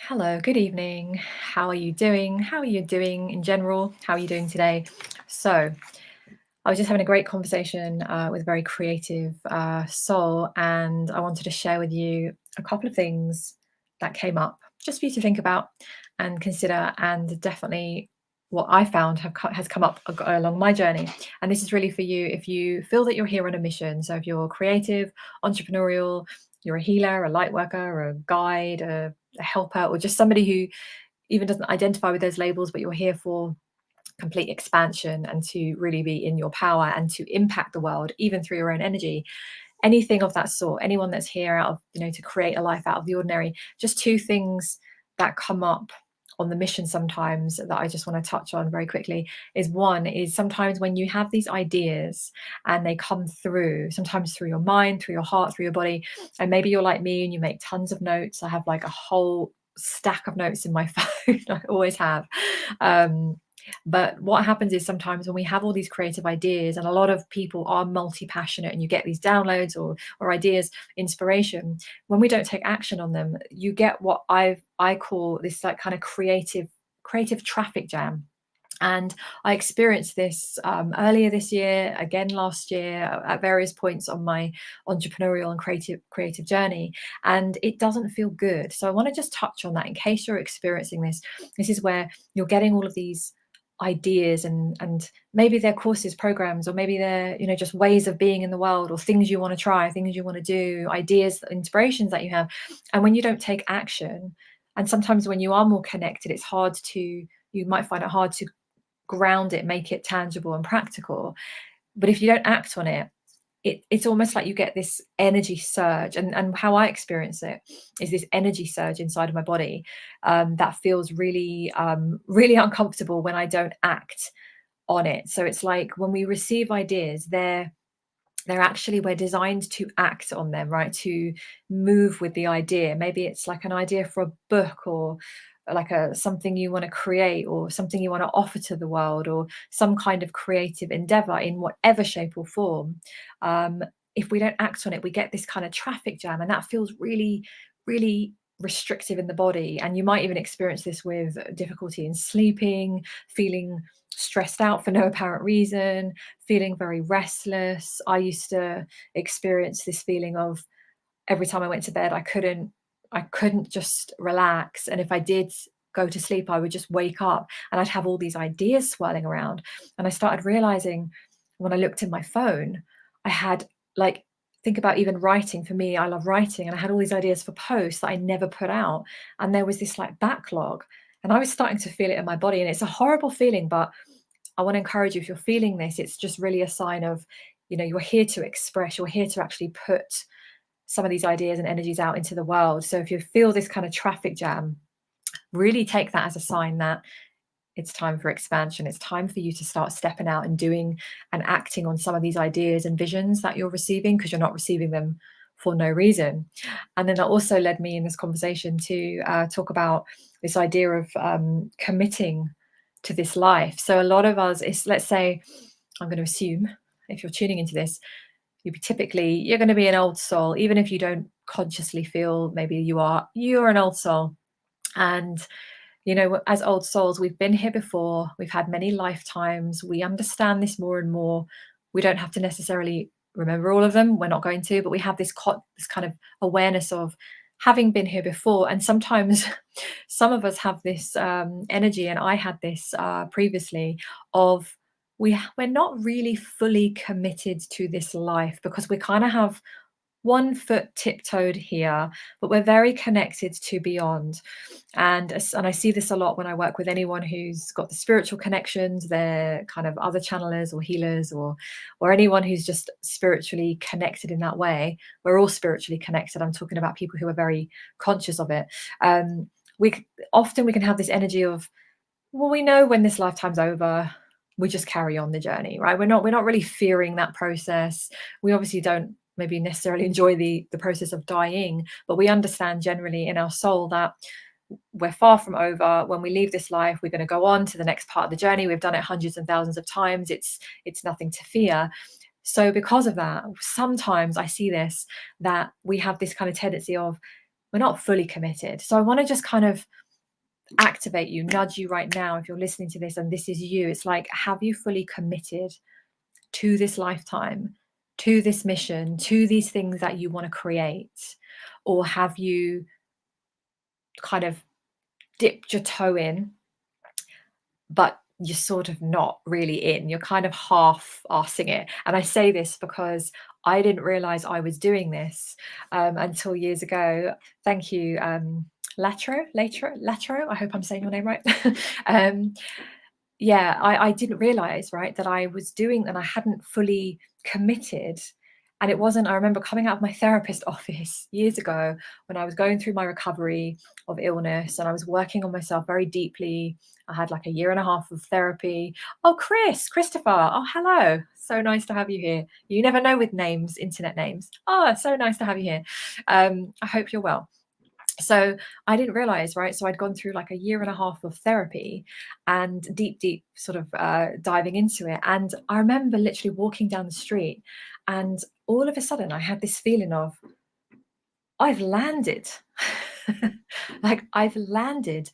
Hello, good evening. How are you doing? How are you doing in general? How are you doing today? So, I was just having a great conversation with a very creative soul, and I wanted to share with you a couple of things that came up just for you to think about and consider, and definitely what I found has come up along my journey. And this is really for you if you feel that you're here on a mission. So, if you're creative, entrepreneurial, you're a healer, a light worker, a guide, a helper, or just somebody who even doesn't identify with those labels, but you're here for complete expansion and to really be in your power and to impact the world even through your own energy, anything of that sort, anyone that's here out of to create a life out of the ordinary. Just two things that come up on the mission sometimes that I just want to touch on very quickly is one is sometimes when you have these ideas and they come through, sometimes through your mind, through your heart, through your body, and maybe you're like me and you make tons of notes. I have like a whole stack of notes in my phone. I always have. But what happens is sometimes when we have all these creative ideas, and a lot of people are multi-passionate, and you get these downloads or ideas, inspiration, when we don't take action on them, you get what I call this like kind of creative traffic jam. And I experienced this earlier this year, again last year, at various points on my entrepreneurial and creative journey, and it doesn't feel good. So I want to just touch on that in case you're experiencing this. This is where you're getting all of these ideas, and maybe they're courses, programs, or maybe they're just ways of being in the world, or things you want to try, things you want to do, ideas, inspirations that you have. And when you don't take action, and sometimes when you are more connected, you might find it hard to ground it, make it tangible and practical. But if you don't act on it, it's almost like you get this energy surge. And how I experience it is this energy surge inside of my body that feels really uncomfortable when I don't act on it. So it's like when we receive ideas, they're actually, we're designed to act on them, right? To move with the idea. Maybe it's like an idea for a book, or like a something you want to create, or something you want to offer to the world, or some kind of creative endeavor in whatever shape or form. um, if we don't act on it, we get this kind of traffic jam, and that feels really restrictive in the body. And you might even experience this with difficulty in sleeping, feeling stressed out for no apparent reason, feeling very restless. I used to experience this feeling of every time I went to bed, I couldn't just relax. And if I did go to sleep, I would just wake up and I'd have all these ideas swirling around. And I started realizing when I looked in my phone, I had like, think about even writing. For me, I love writing, and I had all these ideas for posts that I never put out. And there was this like backlog, and I was starting to feel it in my body. And it's a horrible feeling, but I want to encourage you, if you're feeling this, it's just really a sign of, you're here to express, you're here to actually put some of these ideas and energies out into the world. So if you feel this kind of traffic jam, really take that as a sign that it's time for expansion. It's time for you to start stepping out and doing and acting on some of these ideas and visions that you're receiving, because you're not receiving them for no reason. And then that also led me in this conversation to talk about this idea of committing to this life. So a lot of us, let's say, I'm going to assume if you're tuning into this, you're going to be an old soul, even if you don't consciously feel maybe you're an old soul. And as old souls, we've been here before, we've had many lifetimes, we understand this more and more. We don't have to necessarily remember all of them, we're not going to, but we have this kind of awareness of having been here before. And sometimes some of us have this energy, and I had this previously, of we're not really fully committed to this life, because we kind of have one foot tiptoed here, but we're very connected to beyond. And I see this a lot when I work with anyone who's got the spiritual connections. They're kind of other channelers or healers, or anyone who's just spiritually connected in that way. We're all spiritually connected. I'm talking about people who are very conscious of it. We can have this energy of, well, we know when this lifetime's over, we just carry on the journey, right? We're not really fearing that process. We obviously don't maybe necessarily enjoy the process of dying, but we understand generally in our soul that we're far from over. When we leave this life, we're going to go on to the next part of the journey. We've done it hundreds and thousands of times. It's nothing to fear. So because of that, sometimes I see this, that we have this kind of tendency of, we're not fully committed. So I want to just kind of activate you, nudge you right now if you're listening to this and this is you. It's like, have you fully committed to this lifetime, to this mission, to these things that you want to create? Or have you kind of dipped your toe in, but you're sort of not really in? You're kind of half arsing it. And I say this because I didn't realize I was doing this until years ago. Thank you, Latro. I hope I'm saying your name right. um, yeah, I didn't realize, right, that I was doing and I hadn't fully committed. And it wasn't, I remember coming out of my therapist office years ago when I was going through my recovery of illness and I was working on myself very deeply. I had like a year and a half of therapy. Oh, Christopher. Oh, hello. So nice to have you here. You never know with names, internet names. Oh, so nice to have you here. I hope you're well. So I didn't realize, right? So I'd gone through like a year and a half of therapy and deep sort of diving into it. And I remember literally walking down the street and all of a sudden I had this feeling of, I've landed. Like I've landed.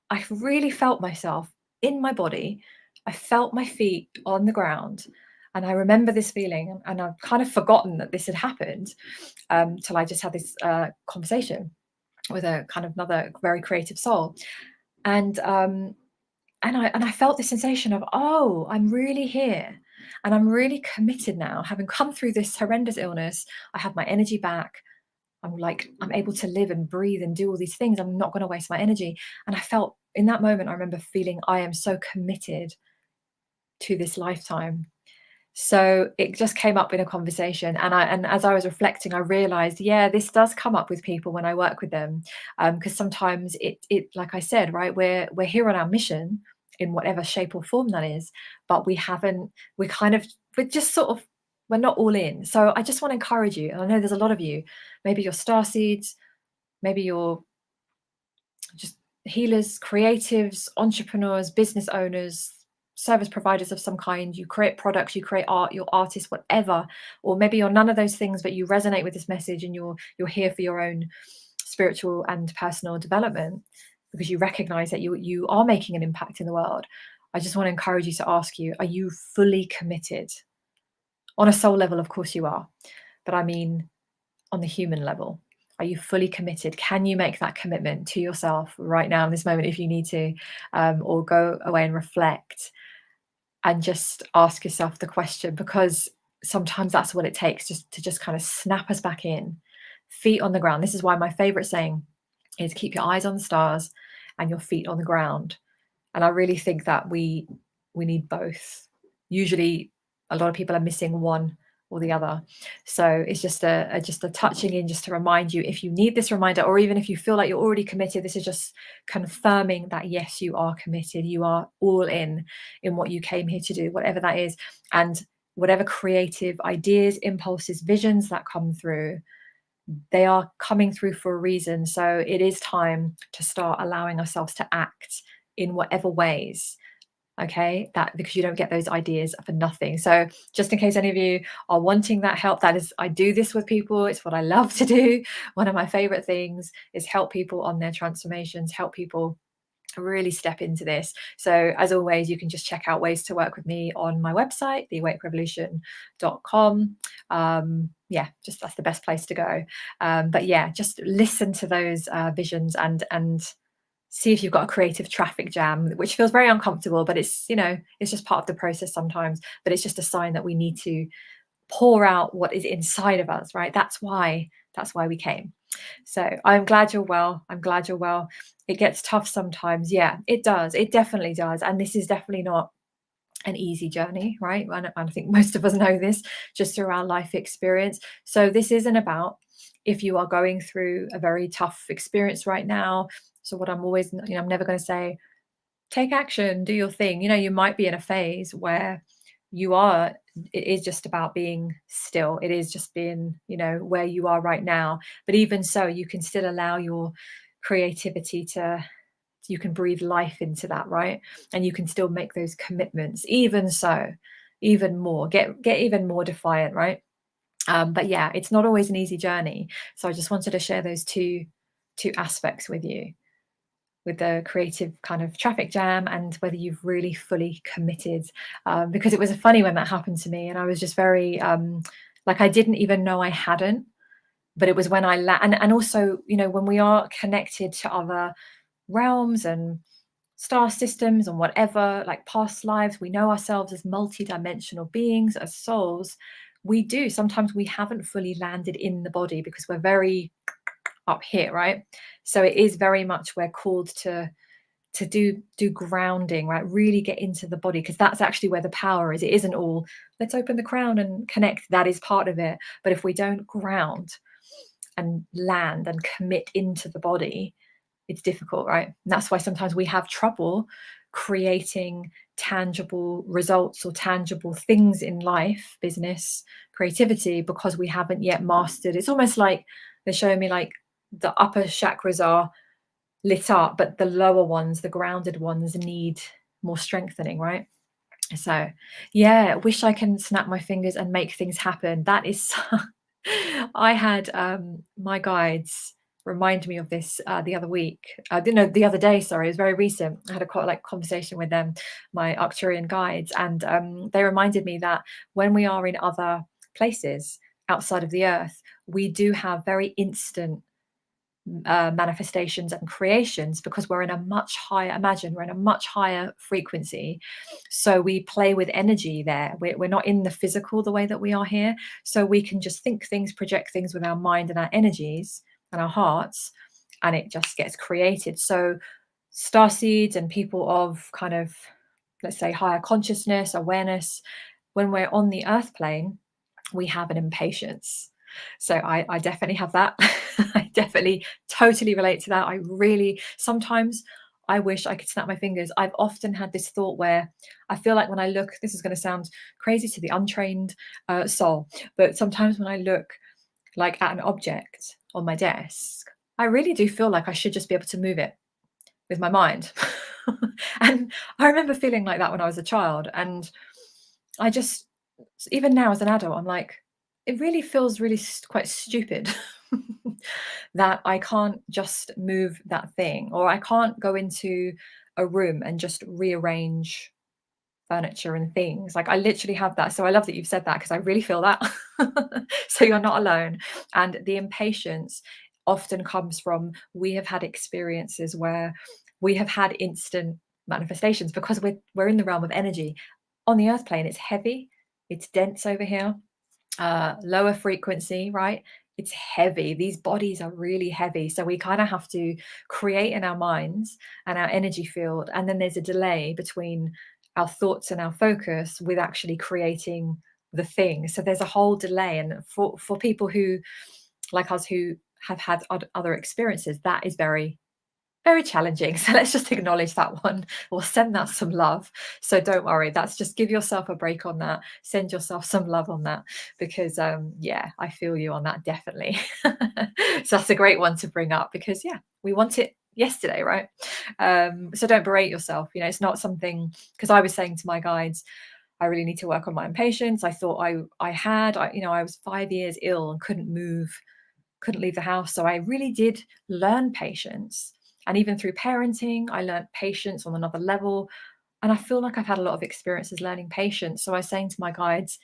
I really felt myself in my body. I felt my feet on the ground. And I remember this feeling, and I've kind of forgotten that this had happened till I just had this conversation with a kind of another very creative soul. And I felt this sensation of, oh, I'm really here and I'm really committed now. Having come through this horrendous illness, I have my energy back. I'm able to live and breathe and do all these things. I'm not going to waste my energy. And I felt in that moment, I remember feeling I am so committed to this lifetime. So it just came up in a conversation, and as I was reflecting, I realized, yeah, this does come up with people when I work with them, because sometimes it like I said, right, we're here on our mission in whatever shape or form that is, but we're just sort of, we're not all in. So I just want to encourage you, and I know there's a lot of you, maybe you're star seeds, maybe you're just healers, creatives, entrepreneurs, business owners, service providers of some kind. You create products, you create art, you're artists, whatever. Or maybe you're none of those things, but you resonate with this message and you're here for your own spiritual and personal development because you recognize that you are making an impact in the world. I just want to encourage you to ask you, are you fully committed? On a soul level, of course you are, but I mean on the human level. Are you fully committed? Can you make that commitment to yourself right now in this moment if you need to, or go away and reflect and just ask yourself the question? Because sometimes that's what it takes, just to just kind of snap us back in, feet on the ground. This is why my favorite saying is keep your eyes on the stars and your feet on the ground. And I really think that we need both. Usually a lot of people are missing one or the other. So it's just a touching in, just to remind you, if you need this reminder, or even if you feel like you're already committed, this is just confirming that yes, you are committed, you are all in what you came here to do, whatever that is. And whatever creative ideas, impulses, visions that come through, they are coming through for a reason. So it is time to start allowing ourselves to act in whatever ways, okay, that, because you don't get those ideas for nothing. So just in case any of you are wanting that help, that is, I do this with people, it's what I love to do. One of my favorite things is help people on their transformations, help people really step into this. So as always, you can just check out ways to work with me on my website, theawakerevolution.com. Yeah, just that's the best place to go. But yeah, just listen to those visions and see if you've got a creative traffic jam, which feels very uncomfortable, but it's, you know, it's just part of the process sometimes. But it's just a sign that we need to pour out what is inside of us, right? That's why we came. So I'm glad you're well. I'm glad you're well. It gets tough sometimes. Yeah, it does. It definitely does. And this is definitely not an easy journey, right? And I think most of us know this just through our life experience. So this isn't about if you are going through a very tough experience right now. So what I'm always, you know, I'm never going to say, take action, do your thing. You know, you might be in a phase where it is just about being still. It is just being, you know, where you are right now. But even so, you can still allow your creativity you can breathe life into that, right? And you can still make those commitments. Even so, even more, get even more defiant, right? But yeah, it's not always an easy journey. So I just wanted to share those two two aspects with you, with the creative kind of traffic jam and whether you've really fully committed. Because it was funny when that happened to me, and I was just very like I didn't even know I hadn't. But it was when and also, you know, when we are connected to other realms and star systems and whatever, like past lives, we know ourselves as multi-dimensional beings, as souls. We do sometimes we haven't fully landed in the body because we're very up here, right? So it is very much we're called to do grounding, right? Really get into the body, because that's actually where the power is. It isn't all let's open the crown and connect. That is part of it. But if we don't ground and land and commit into the body, it's difficult, right? And that's why sometimes we have trouble creating tangible results or tangible things in life, business, creativity, because we haven't yet mastered. It's almost like they're showing me like the upper chakras are lit up, but the lower ones, the grounded ones, need more strengthening, right? So yeah, wish I can snap my fingers and make things happen. That is I had my guides remind me of this the other week. No, the other day, sorry, it was very recent. I had a quite like conversation with them, my Arcturian guides, and they reminded me that when we are in other places outside of the earth, we do have very instant manifestations and creations, because we're in a much higher, imagine we're in a much higher frequency, so we play with energy there. We're not in the physical the way that we are here, so we can just think things, project things with our mind and our energies and our hearts, and it just gets created. So star seeds and people of kind of, let's say, higher consciousness, awareness, when we're on the earth plane, we have an impatience. So I definitely have that. I definitely totally relate to that. I really, sometimes I wish I could snap my fingers. I've often had this thought where I feel like when I look, this is going to sound crazy to the untrained soul, but sometimes when I look like at an object on my desk, I really do feel like I should just be able to move it with my mind. And I remember feeling like that when I was a child. And I just, even now as an adult, I'm like, it really feels really quite stupid that I can't just move that thing, or I can't go into a room and just rearrange furniture and things. Like I literally have that. So I love that you've said that, because I really feel that. So you're not alone. And the impatience often comes from, we have had experiences where we have had instant manifestations, because we're in the realm of energy. On the earth plane, it's heavy, it's dense over here, lower frequency, right? It's heavy. These bodies are really heavy. So we kind of have to create in our minds and our energy field. And then there's a delay between our thoughts and our focus with actually creating the thing. So there's a whole delay. And for people who, like us, who have had other experiences, that is very, very challenging. So let's just acknowledge that one, or send that some love. So don't worry, that's just, give yourself a break on that, send yourself some love on that, because yeah, I feel you on that, definitely. So that's a great one to bring up, because yeah, we want it yesterday, right? So don't berate yourself. You know, it's not something, because I was saying to my guides, I really need to work on my impatience. I thought you know, I was 5 years ill and couldn't move, couldn't leave the house. So I really did learn patience. And even through parenting, I learned patience on another level. And I feel like I've had a lot of experiences learning patience. So I was saying to my guides,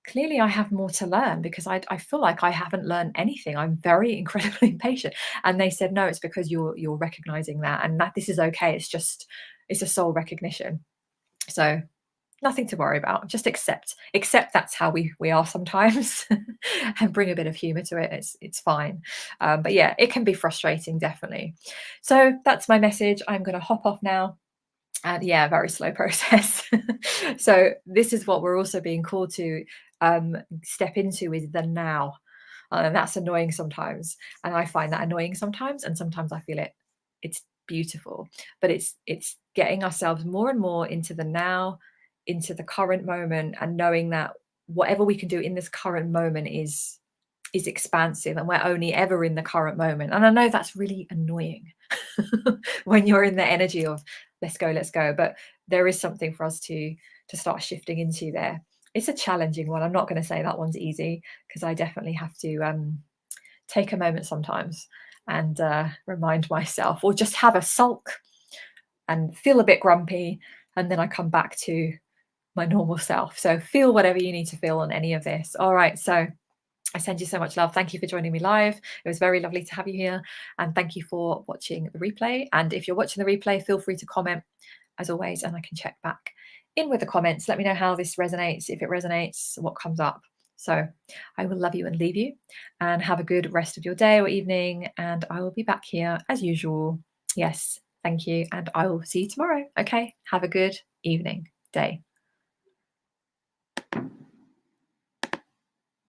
clearly I have more to learn, because I feel like I haven't learned anything. I'm very incredibly impatient. And they said, no, it's because you're recognizing that, and that this is okay. It's just, it's a soul recognition. So nothing to worry about. Just accept that's how we are sometimes, and bring a bit of humor to it. It's fine. But yeah, it can be frustrating, definitely. So that's my message. I'm going to hop off now. And yeah, very slow process. So this is what we're also being called to step into, is the now. And that's annoying sometimes. And I find that annoying sometimes. And sometimes I feel it's beautiful. But it's getting ourselves more and more into the now, into the current moment, and knowing that whatever we can do in this current moment is expansive, and we're only ever in the current moment. And I know that's really annoying when you're in the energy of let's go, but there is something for us to start shifting into there. It's a challenging one. I'm not going to say that one's easy, because I definitely have to take a moment sometimes and remind myself, or just have a sulk and feel a bit grumpy, and then I come back to my normal self. So feel whatever you need to feel on any of this. All right, so I send you so much love. Thank you for joining me live. It was very lovely to have you here, and thank you for watching the replay. And if you're watching the replay, feel free to comment as always, and I can check back in with the comments. Let me know how this resonates, if it resonates, what comes up. So I will love you and leave you, and have a good rest of your day or evening, and I will be back here as usual. Yes, thank you, and I will see you tomorrow. Okay, have a good evening, day.